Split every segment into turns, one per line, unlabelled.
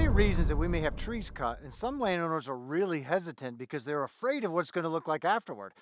many reasons that we may have trees cut, and some landowners are really hesitant because they're afraid of what it's going to look like afterward.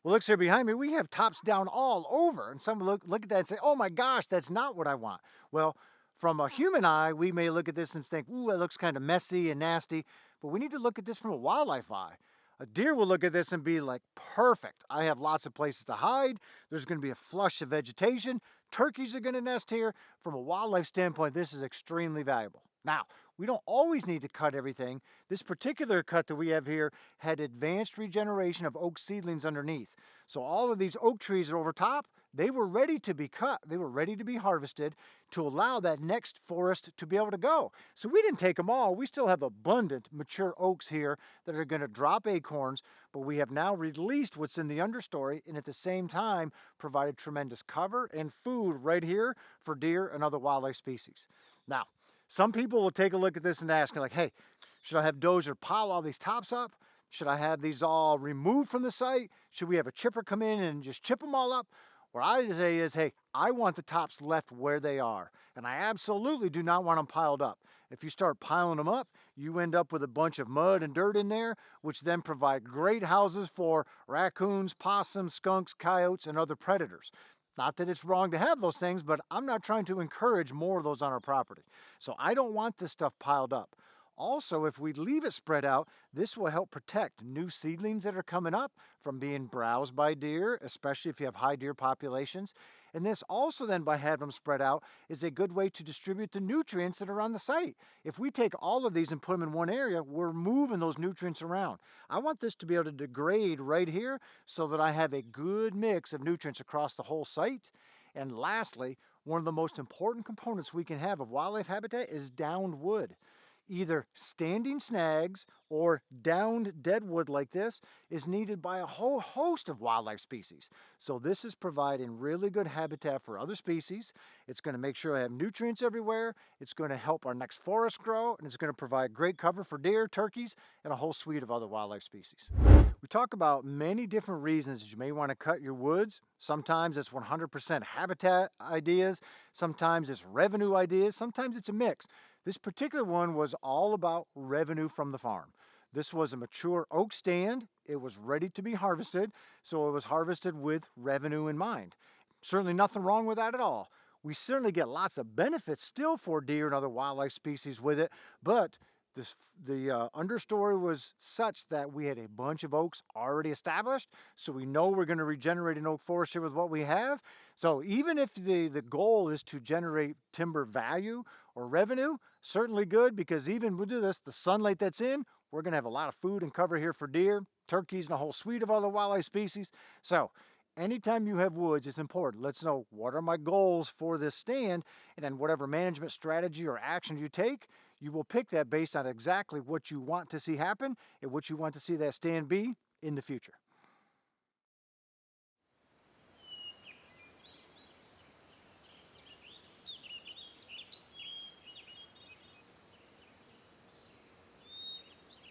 Well, looks here behind me, we have tops down all over, and some look at that and say, oh my gosh, that's not what I want. Well, from a human eye, we may look at this and think, ooh, it looks kind of messy and nasty, but we need to look at this from a wildlife eye. A deer will look at this and be like, perfect. I have lots of places to hide. There's going to be a flush of vegetation. Turkeys are going to nest here. From a wildlife standpoint, this is extremely valuable. Now, we don't always need to cut everything. This particular cut that we have here had advanced regeneration of oak seedlings underneath. So all of these oak trees are over top. They were ready to be cut. They were ready to be harvested to allow that next forest to be able to go. So we didn't take them all. We still have abundant mature oaks here that are going to drop acorns, but we have now released what's in the understory and at the same time provided tremendous cover and food right here for deer and other wildlife species. Now, some people will take a look at this and ask, like, hey, should I have dozer pile all these tops up? Should I have these all removed from the site? Should we have a chipper come in and just chip them all up? What I say is, hey, I want the tops left where they are, and I absolutely do not want them piled up. If you start piling them up, you end up with a bunch of mud and dirt in there, which then provide great houses for raccoons, possums, skunks, coyotes, and other predators. Not that it's wrong to have those things, but I'm not trying to encourage more of those on our property. So I don't want this stuff piled up. Also, if we leave it spread out, this will help protect new seedlings that are coming up from being browsed by deer, especially if you have high deer populations. And this also then, by having them spread out, is a good way to distribute the nutrients that are on the site. If we take all of these and put them in one area, we're moving those nutrients around. I want this to be able to degrade right here so that I have a good mix of nutrients across the whole site. And lastly, one of the most important components we can have of wildlife habitat is downed wood. Either standing snags or downed dead wood like this is needed by a whole host of wildlife species. So this is providing really good habitat for other species. It's going to make sure I have nutrients everywhere. It's going to help our next forest grow, and it's going to provide great cover for deer, turkeys, and a whole suite of other wildlife species. We talk about many different reasons that you may want to cut your woods. Sometimes it's 100% habitat ideas. Sometimes it's revenue ideas. Sometimes it's a mix. This particular one was all about revenue from the farm. This was a mature oak stand. It was ready to be harvested, so it was harvested with revenue in mind. Certainly nothing wrong with that at all. We certainly get lots of benefits still for deer and other wildlife species with it, but the understory was such that we had a bunch of oaks already established, so we know we're going to regenerate an oak forest here with what we have. So even if the goal is to generate timber value or revenue, certainly good, because even we do this, the sunlight that's in, we're going to have a lot of food and cover here for deer, turkeys, and a whole suite of other wildlife species. So anytime you have woods, it's important. Let's know, what are my goals for this stand, and then whatever management strategy or action you take, you will pick that based on exactly what you want to see happen and what you want to see that stand be in the future.